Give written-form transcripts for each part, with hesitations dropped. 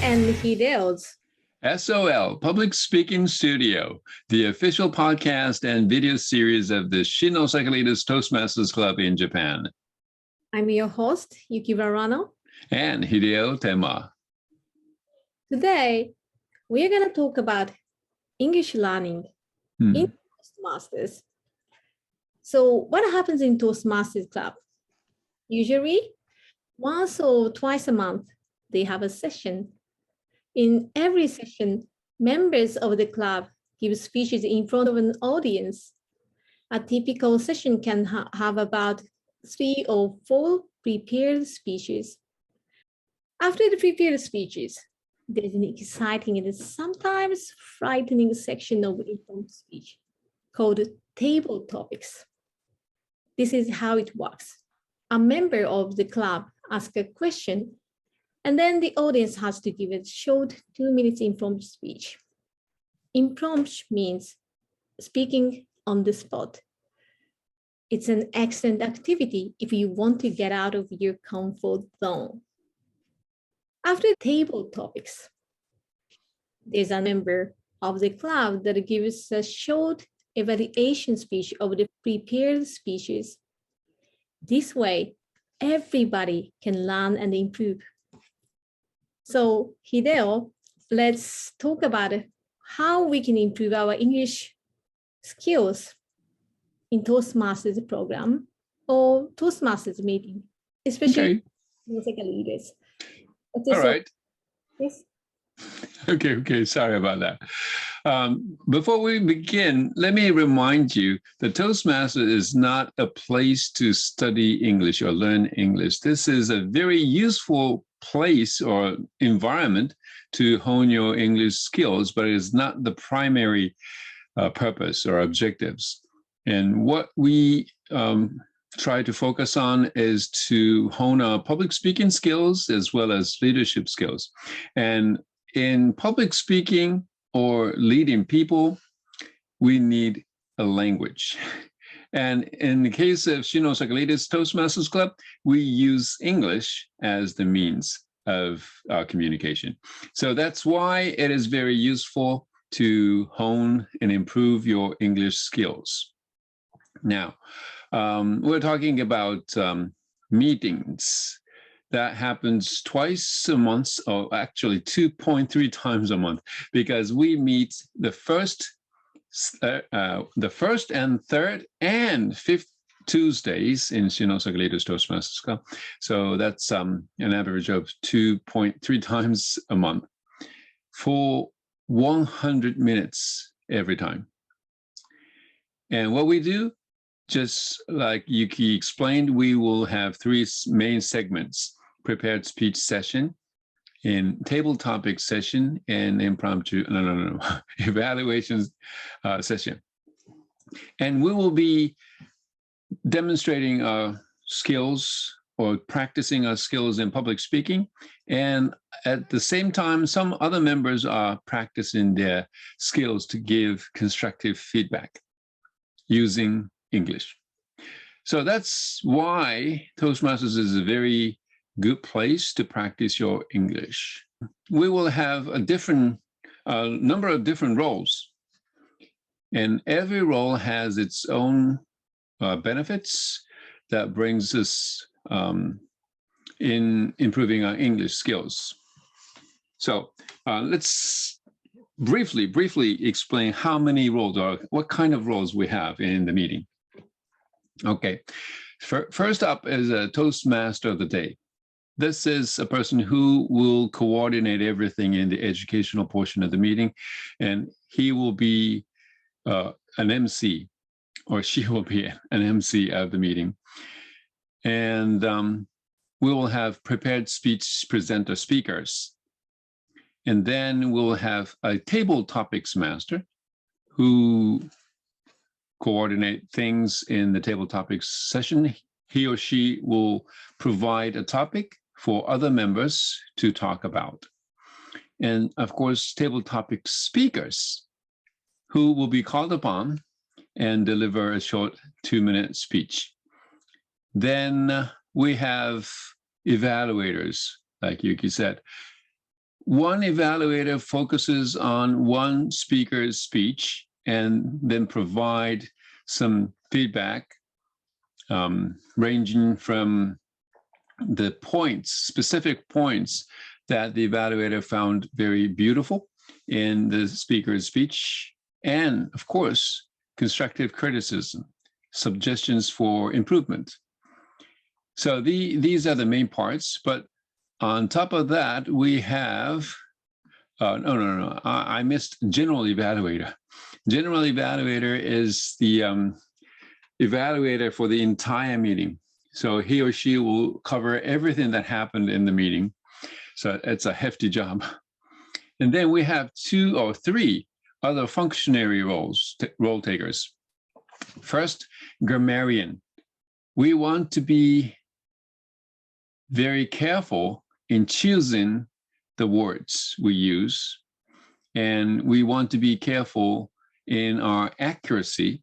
and HIDEO's SOL, Public Speaking Studio, the official podcast and video series of the Shin-Osaka Leaders Toastmasters Club in Japan. I'm your host, YUKI BARANO. And HIDEO TEMMA. Today, we're going to talk about English learning in Toastmasters. So what happens in Toastmasters Club? Usually, once or twice a month, they have a session. In every session, members of the club give speeches in front of an audience. A typical session can have about 3 or 4 prepared speeches. After the prepared speeches, there's an exciting and sometimes frightening section of impromptu speech called table topics. This is how it works. A member of the club asks a question, and then the audience has to give a short 2-minute impromptu speech. Impromptu means speaking on the spot. It's an excellent activity if you want to get out of your comfort zone. After table topics, there's a member of the club that gives a short evaluation speech of the prepared speeches. This way, everybody can learn and improve. So, Hideo, let's talk about how we can improve our English skills in Toastmasters program or Toastmasters meeting, especially Shin-Osaka Leaders. All right. Yes. Okay, sorry about that. Before we begin, let me remind you that Toastmasters is not a place to study English or learn English. This is a very useful place or environment to hone your English skills, but it is not the primary purpose or objectives. And what we try to focus on is to hone our public speaking skills as well as leadership skills. And in public speaking or leading people, we need a language. And in the case of Shin-Osaka Leaders Toastmasters Club, we use English as the means of communication. So that's why it is very useful to hone and improve your English skills. Now, we're talking about meetings. That happens twice a month, or actually 2.3 times a month, because we meet the first and third and fifth Tuesdays in Shin-Osaka Leaders Toastmasters Club. So that's an average of 2.3 times a month for 100 minutes every time. And what we do, just like Yuki explained, we will have 3 main segments: prepared speech session, in table topic session, and evaluations session. And we will be demonstrating our skills or practicing our skills in public speaking. And at the same time, some other members are practicing their skills to give constructive feedback using English. So that's why Toastmasters is a very good place to practice your English. We will have a number of different roles, and every role has its own benefits that brings us in improving our English skills. So let's briefly explain how many roles or what kind of roles we have in the meeting. Okay, first up is a Toastmaster of the Day. This is a person who will coordinate everything in the educational portion of the meeting, and he will be an MC, or she will be an MC of the meeting. And we will have prepared speech presenter speakers. And then we'll have a table topics master who coordinate things in the table topics session. He or she will provide a topic for other members to talk about. And of course, table topic speakers who will be called upon and deliver a short 2-minute speech. Then we have evaluators, like Yuki said. one evaluator focuses on one speaker's speech and then provide some feedback ranging from the points, specific points that the evaluator found very beautiful in the speaker's speech, and of course, constructive criticism, suggestions for improvement. So these are the main parts, but on top of that, we have, I missed general evaluator. General evaluator is the evaluator for the entire meeting. So he or she will cover everything that happened in the meeting. So it's a hefty job. And then we have 2 or 3 other functionary role takers. First, grammarian. We want to be very careful in choosing the words we use, and we want to be careful in our accuracy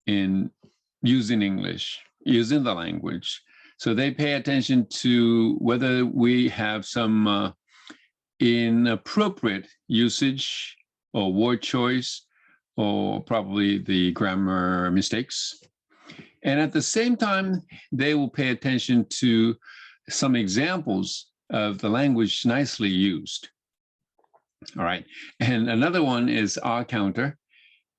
in using English, using the language. So they pay attention to whether we have some inappropriate usage or word choice, or probably the grammar mistakes. And at the same time, they will pay attention to some examples of the language nicely used. All right. And another one is R counter.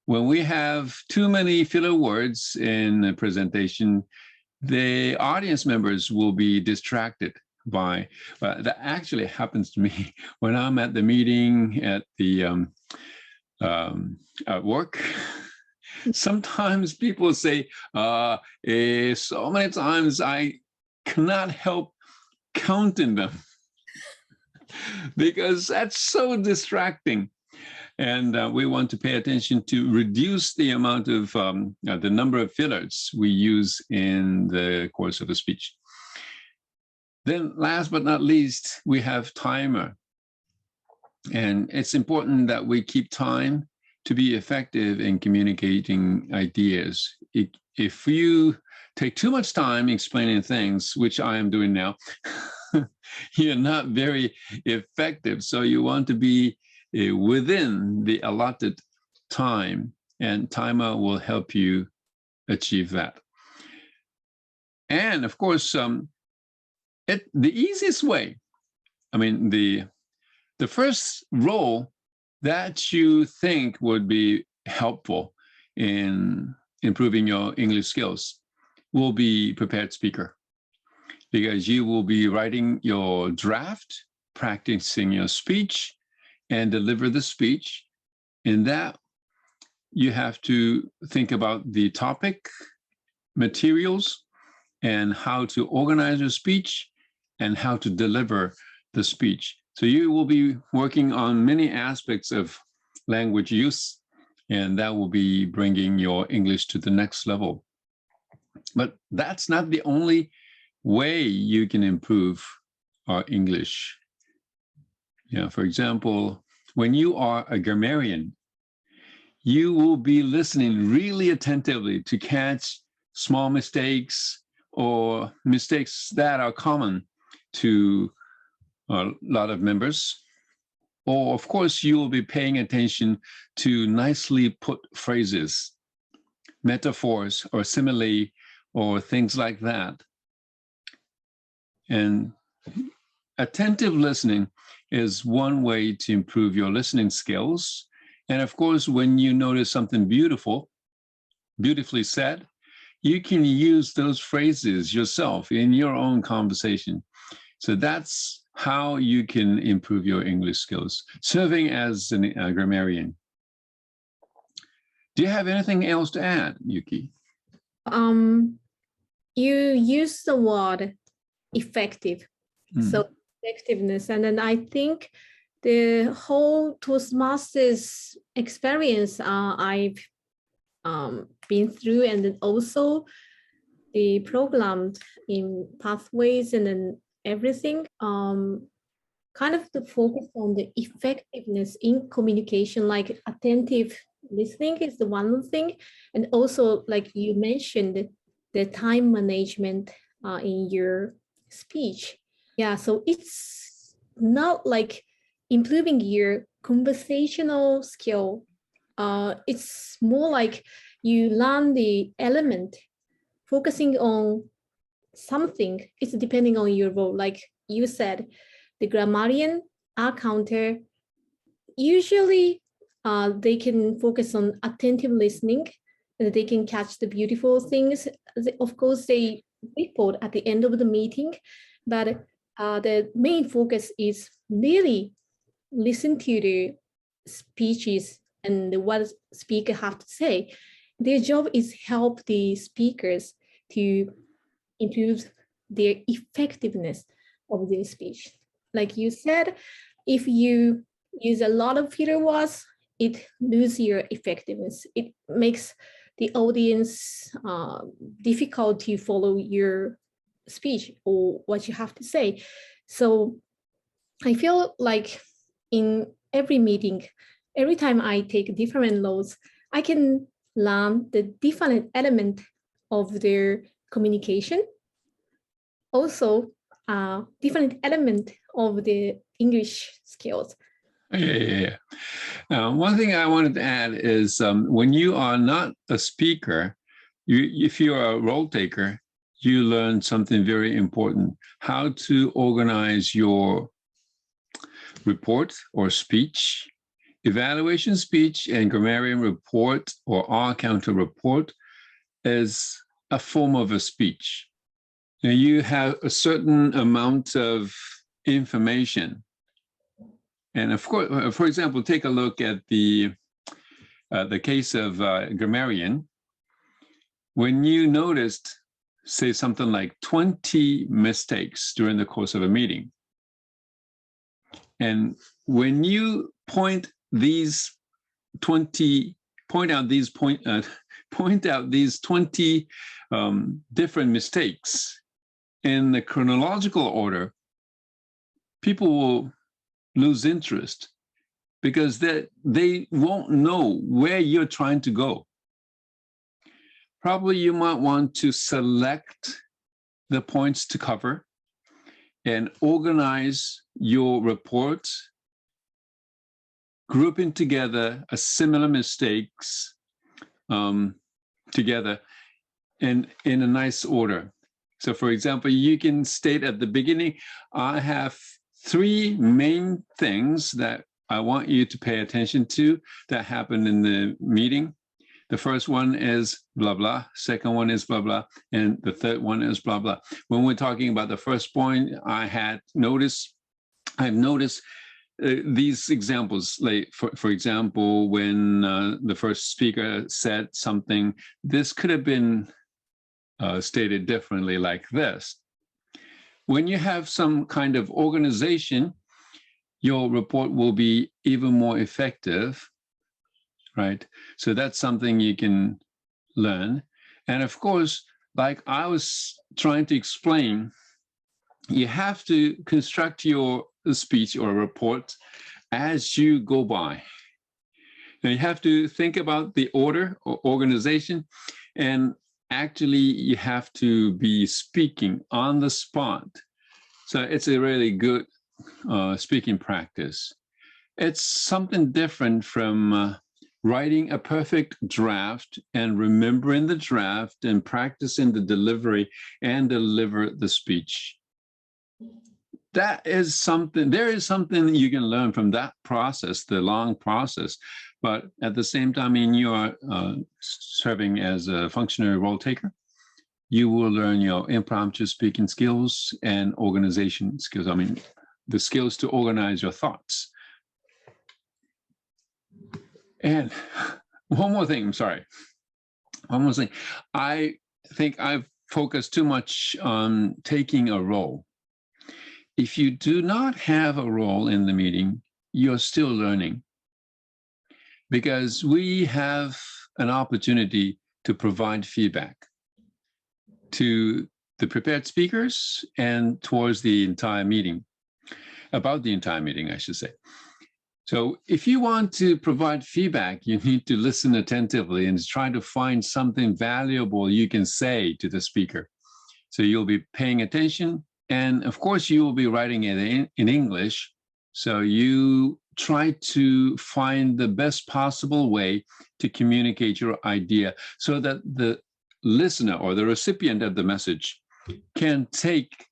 When we have too many filler words in a presentation, the audience members will be distracted by, that actually happens to me when I'm at the meeting at the at work. Sometimes people say, so many times I cannot help counting them because that's so distracting. And we want to pay attention to reduce the amount of the number of fillers we use in the course of a speech. Then last but not least, we have timer. And it's important that we keep time to be effective in communicating ideas. If you take too much time explaining things, which I am doing now, you're not very effective. So you want to be within the allotted time, and timer will help you achieve that. And of course, the easiest way, I mean, the first role that you think would be helpful in improving your English skills will be prepared speaker, because you will be writing your draft, practicing your speech, and deliver the speech. In that, you have to think about the topic, materials, and how to organize your speech, and how to deliver the speech. So you will be working on many aspects of language use, and that will be bringing your English to the next level. But that's not the only way you can improve our English. For example, when you are a grammarian, you will be listening really attentively to catch small mistakes or mistakes that are common to a lot of members. Or, of course, you will be paying attention to nicely put phrases, metaphors, or simile, or things like that. And attentive listening is one way to improve your listening skills. And of course, when you notice something beautifully said, you can use those phrases yourself in your own conversation. So that's how you can improve your English skills, serving as a grammarian. Do you have anything else to add, Yuki? You use the word effective. So effectiveness. And then I think the whole Toastmasters experience I've been through, and then also the program in pathways and then everything, kind of the focus on the effectiveness in communication, like attentive listening is the one thing. And also, like you mentioned, the time management in your speech. Yeah, so it's not like improving your conversational skill. It's more like you learn the element, focusing on something. It's depending on your role. Like you said, the grammarian, counter, usually they can focus on attentive listening, and they can catch the beautiful things. Of course, they report at the end of the meeting, but the main focus is really listen to the speeches and what speaker have to say. Their job is help the speakers to improve their effectiveness of their speech. Like you said, if you use a lot of filler words, it loses your effectiveness. It makes the audience difficult to follow your speech or what you have to say. So I feel like in every meeting, every time I take different roles, I can learn the different element of their communication. Also, different element of the English skills. Yeah. One thing I wanted to add is when you are not a speaker, if you're a role taker, you learn something very important: how to organize your report or speech. Evaluation speech and grammarian report or R-counter report is a form of a speech. Now, you have a certain amount of information. And of course, for example, take a look at the case of grammarian. When you noticed, say, something like 20 mistakes during the course of a meeting, and when you point out these 20 different mistakes in the chronological order, people will lose interest because they won't know where you're trying to go. Probably you might want to select the points to cover and organize your report, grouping together similar mistakes together in a nice order. So for example, you can state at the beginning, I have 3 main things that I want you to pay attention to that happened in the meeting. The first one is blah, blah. Second one is blah, blah. And the third one is blah, blah. When we're talking about the first point, I've noticed these examples, like for example, when the first speaker said something, this could have been stated differently like this. When you have some kind of organization, your report will be even more effective, right? So that's something you can learn. And of course, like I was trying to explain, you have to construct your speech or report as you go by. Now you have to think about the order or organization, and actually you have to be speaking on the spot. So it's a really good speaking practice. It's something different from writing a perfect draft and remembering the draft and practicing the delivery and deliver the speech. There is something you can learn from that process, the long process. But at the same time, I mean, you are serving as a functionary role taker. You will learn your impromptu speaking skills and organization skills. I mean, the skills to organize your thoughts. And one more thing, I'm sorry. One more thing. I think I've focused too much on taking a role. If you do not have a role in the meeting, you're still learning, because we have an opportunity to provide feedback to the prepared speakers and towards the entire meeting, about the entire meeting, I should say. So if you want to provide feedback, you need to listen attentively and try to find something valuable you can say to the speaker. So you'll be paying attention And of course, you will be writing it in English. So you try to find the best possible way to communicate your idea so that the listener or the recipient of the message can take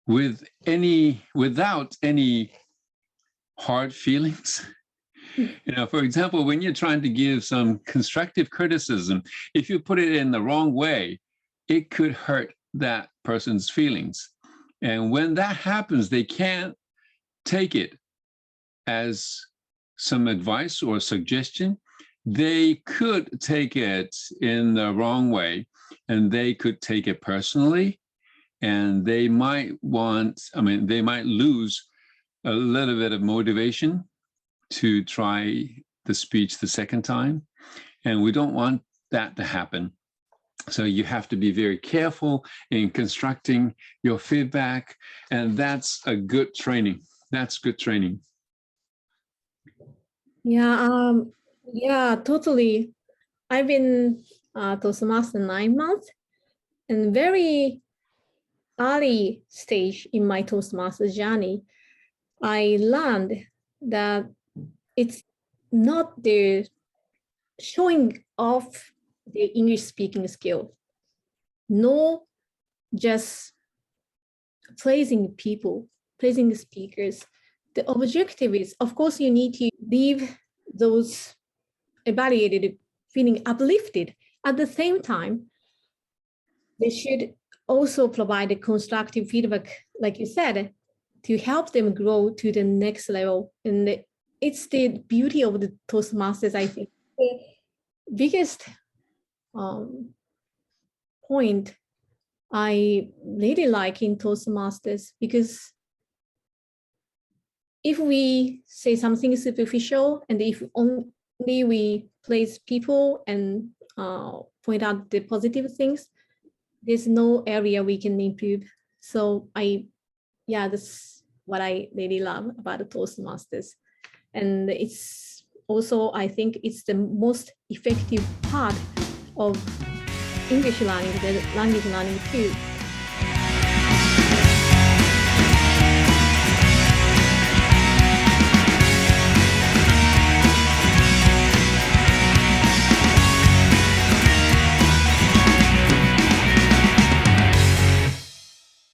without any hard feelings. For example, when you're trying to give some constructive criticism, if you put it in the wrong way, it could hurt that person's feelings. And when that happens, they can't take it as some advice or suggestion. They could take it in the wrong way, and they could take it personally, and they might they might lose a little bit of motivation to try the speech the second time. And we don't want that to happen. So you have to be very careful in constructing your feedback, and that's a good training. That's good training. Yeah, totally. I've been Toastmaster 9 months, and very early stage in my Toastmaster journey, I learned that it's not the showing off the English speaking skill, no, just praising people, praising the speakers. The objective is, of course, you need to leave those evaluated feeling uplifted. At the same time, they should also provide a constructive feedback, like you said, to help them grow to the next level. And it's the beauty of the Toastmasters, I think. The biggest point I really like in Toastmasters, because if we say something superficial, and if only we praise people and point out the positive things, there's no area we can improve. So that's what I really love about the Toastmasters. And it's also, I think it's the most effective part of English learning, the language learning too.